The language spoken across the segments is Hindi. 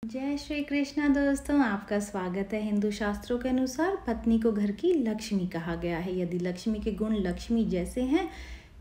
जय श्री कृष्णा दोस्तों, आपका स्वागत है। हिंदू शास्त्रों के अनुसार पत्नी को घर की लक्ष्मी कहा गया है। यदि लक्ष्मी के गुण लक्ष्मी जैसे हैं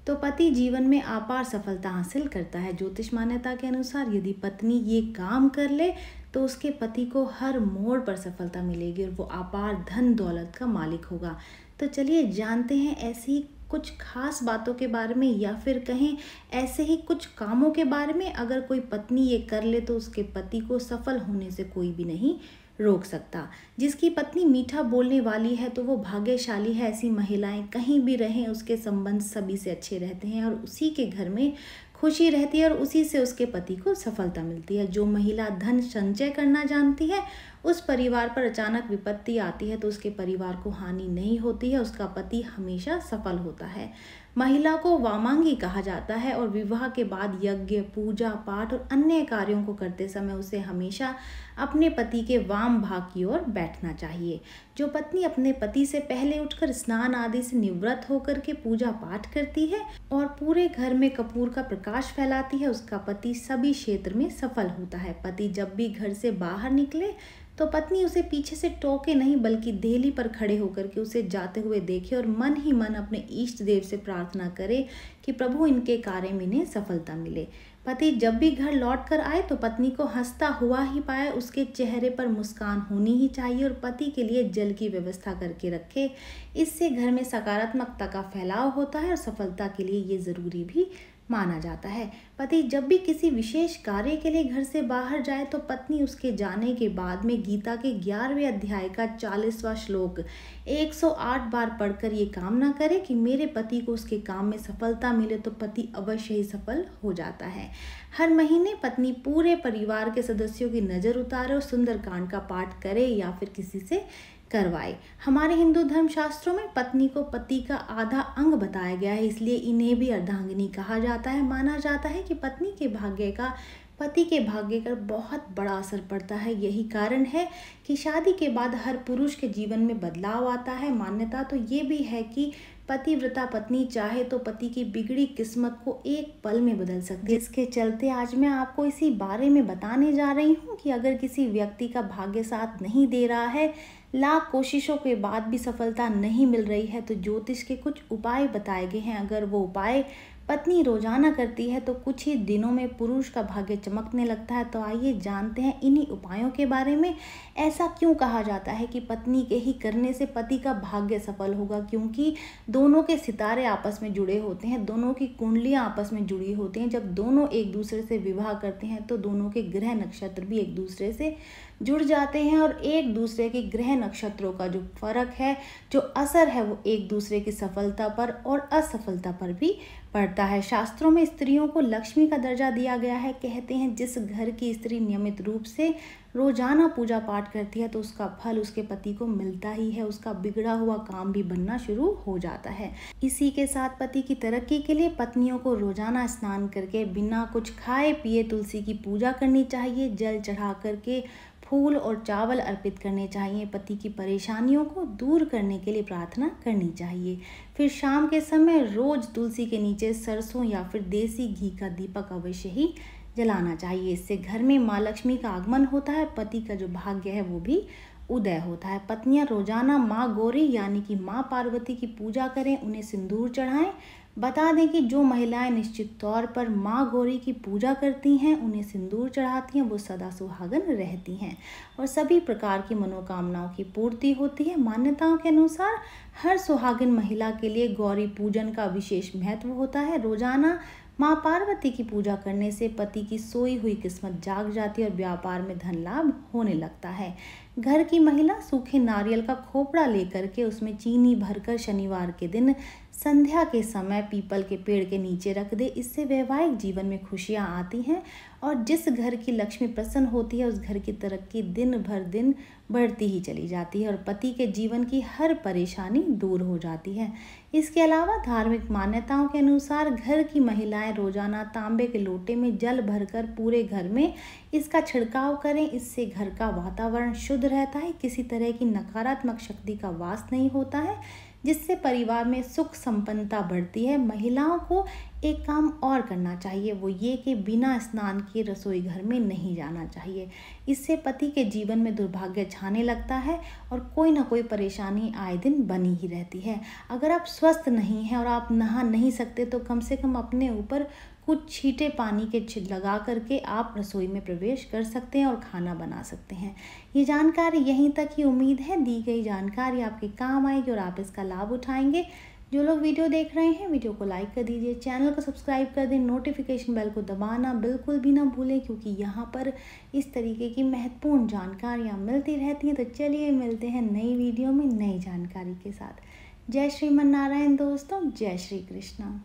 तो पति जीवन में अपार सफलता हासिल करता है। ज्योतिष मान्यता के अनुसार यदि पत्नी ये काम कर ले तो उसके पति को हर मोड़ पर सफलता मिलेगी और वो अपार धन दौलत का मालिक होगा। तो चलिए जानते हैं ऐसी कुछ खास बातों के बारे में, या फिर कहें ऐसे ही कुछ कामों के बारे में। अगर कोई पत्नी ये कर ले तो उसके पति को सफल होने से कोई भी नहीं रोक सकता। जिसकी पत्नी मीठा बोलने वाली है तो वो भाग्यशाली है। ऐसी महिलाएं कहीं भी रहें उसके संबंध सभी से अच्छे रहते हैं और उसी के घर में खुशी रहती है और उसी से उसके पति को सफलता मिलती है। जो महिला धन संचय करना जानती है उस परिवार पर अचानक विपत्ति आती है तो उसके परिवार को हानि नहीं होती है, उसका पति हमेशा सफल होता है। महिला को वामांगी कहा जाता है और विवाह के बाद यज्ञ, पूजा पाठ और अन्य कार्यों को करते समय उसे हमेशा अपने पति के वाम भाग की ओर बैठना चाहिए। जो पत्नी अपने पति से पहले उठकर स्नान आदि से निवृत्त होकर के पूजा पाठ करती है और पूरे घर में कपूर का प्रकाश फैलाती है, उसका पति सभी क्षेत्र में सफल होता है। पति जब भी घर से बाहर निकले तो पत्नी उसे पीछे से टोके नहीं बल्कि देहली पर खड़े होकर के उसे जाते हुए देखे और मन ही मन अपने इष्ट देव से प्रार्थना करे कि प्रभु इनके कार्य में इन्हें सफलता मिले। पति जब भी घर लौट कर आए तो पत्नी को हंसता हुआ ही पाए, उसके चेहरे पर मुस्कान होनी ही चाहिए और पति के लिए जल की व्यवस्था करके रखे। इससे घर में सकारात्मकता का फैलाव होता है और सफलता के लिए ये जरूरी भी माना जाता है। पति जब भी किसी विशेष कार्य के लिए घर से बाहर जाए तो पत्नी उसके जाने के बाद में गीता के 11वें अध्याय का 40वां श्लोक 108 बार पढ़कर ये कामना करे कि मेरे पति को उसके काम में सफलता मिले तो पति अवश्य ही सफल हो जाता है। हर महीने पत्नी पूरे परिवार के सदस्यों की नज़र उतारे और सुंदरकांड का पाठ करे या फिर किसी से करवाए। हमारे हिंदू धर्म शास्त्रों में पत्नी को पति का आधा अंग बताया गया है, इसलिए इन्हें भी अर्धांगिनी कहा जाता है। माना जाता है कि पत्नी के भाग्य का पति के भाग्य पर बहुत बड़ा असर पड़ता है। यही कारण है कि शादी के बाद हर पुरुष के जीवन में बदलाव आता है। मान्यता तो ये भी है कि पतिव्रता पत्नी चाहे तो पति की बिगड़ी किस्मत को एक पल में बदल सकती है। इसके चलते आज मैं आपको इसी बारे में बताने जा रही हूँ कि अगर किसी व्यक्ति का भाग्य साथ नहीं दे रहा है, लाख कोशिशों के बाद भी सफलता नहीं मिल रही है, तो ज्योतिष के कुछ उपाय बताए गए हैं। अगर वो उपाय पत्नी रोजाना करती है तो कुछ ही दिनों में पुरुष का भाग्य चमकने लगता है। तो आइए जानते हैं इन्हीं उपायों के बारे में। ऐसा क्यों कहा जाता है कि पत्नी के ही करने से पति का भाग्य सफल होगा? क्योंकि दोनों के सितारे आपस में जुड़े होते हैं, दोनों की कुंडलियां आपस में जुड़ी होती हैं। जब दोनों एक दूसरे से विवाह करते हैं तो दोनों के ग्रह नक्षत्र भी एक दूसरे से जुड़ जाते हैं और एक दूसरे के ग्रह नक्षत्रों का जो फर्क है, जो असर है, वो एक दूसरे की सफलता पर और असफलता पर भी पड़ता है। शास्त्रों में स्त्रियों को लक्ष्मी का दर्जा दिया गया है। कहते हैं जिस घर की स्त्री नियमित रूप से रोजाना पूजा पाठ करती है तो उसका फल उसके पति को मिलता ही है, उसका बिगड़ा हुआ काम भी बनना शुरू हो जाता है। इसी के साथ पति की तरक्की के लिए पत्नियों को रोजाना स्नान करके बिना कुछ खाए पिए तुलसी की पूजा करनी चाहिए। जल चढ़ा करके फूल और चावल अर्पित करने चाहिए। पति की परेशानियों को दूर करने के लिए प्रार्थना करनी चाहिए। फिर शाम के समय रोज तुलसी के नीचे सरसों या फिर देसी घी का दीपक अवश्य ही जलाना चाहिए। इससे घर में माँ लक्ष्मी का आगमन होता है, पति का जो भाग्य है वो भी उदय होता है। पत्नियां रोजाना माँ गौरी यानी कि माँ पार्वती की पूजा करें, उन्हें सिंदूर चढ़ाएं। बता दें कि जो महिलाएं निश्चित तौर पर माँ गौरी की पूजा करती हैं, उन्हें सिंदूर चढ़ाती हैं, वो सदा सुहागन रहती हैं और सभी प्रकार की मनोकामनाओं की पूर्ति होती है। मान्यताओं के अनुसार हर सुहागिन महिला के लिए गौरी पूजन का विशेष महत्व होता है। रोजाना माँ पार्वती की पूजा करने से पति की सोई हुई किस्मत जाग जाती है और व्यापार में धन लाभ होने लगता है। घर की महिला सूखे नारियल का खोपड़ा लेकर के उसमें चीनी भरकर शनिवार के दिन संध्या के समय पीपल के पेड़ के नीचे रख दे। इससे वैवाहिक जीवन में खुशियां आती हैं और जिस घर की लक्ष्मी प्रसन्न होती है उस घर की तरक्की दिन भर दिन बढ़ती ही चली जाती है और पति के जीवन की हर परेशानी दूर हो जाती है। इसके अलावा धार्मिक मान्यताओं के अनुसार घर की महिलाएं रोजाना तांबे के लोटे में जल भरकर पूरे घर में इसका छिड़काव करें। इससे घर का वातावरण शुद्ध रहता है, किसी तरह की नकारात्मक शक्ति का वास नहीं होता है, जिससे परिवार में सुख संपन्नता बढ़ती है। महिलाओं को एक काम और करना चाहिए, वो ये कि बिना स्नान किए रसोई घर में नहीं जाना चाहिए। इससे पति के जीवन में दुर्भाग्य छाने लगता है और कोई ना कोई परेशानी आए दिन बनी ही रहती है। अगर आप स्वस्थ नहीं हैं और आप नहा नहीं सकते तो कम से कम अपने ऊपर कुछ छींटे पानी के लगा करके आप रसोई में प्रवेश कर सकते हैं और खाना बना सकते हैं। ये जानकारी यहीं तक ही, उम्मीद है दी गई जानकारी आपके काम आएगी और आप इसका लाभ उठाएंगे। जो लोग वीडियो देख रहे हैं वीडियो को लाइक कर दीजिए, चैनल को सब्सक्राइब कर दें, नोटिफिकेशन बेल को दबाना बिल्कुल भी ना भूलें, क्योंकि यहाँ पर इस तरीके की महत्वपूर्ण जानकारियाँ मिलती रहती हैं। तो चलिए मिलते हैं नई वीडियो में नई जानकारी के साथ। जय श्रीमन नारायण दोस्तों, जय श्री कृष्णा।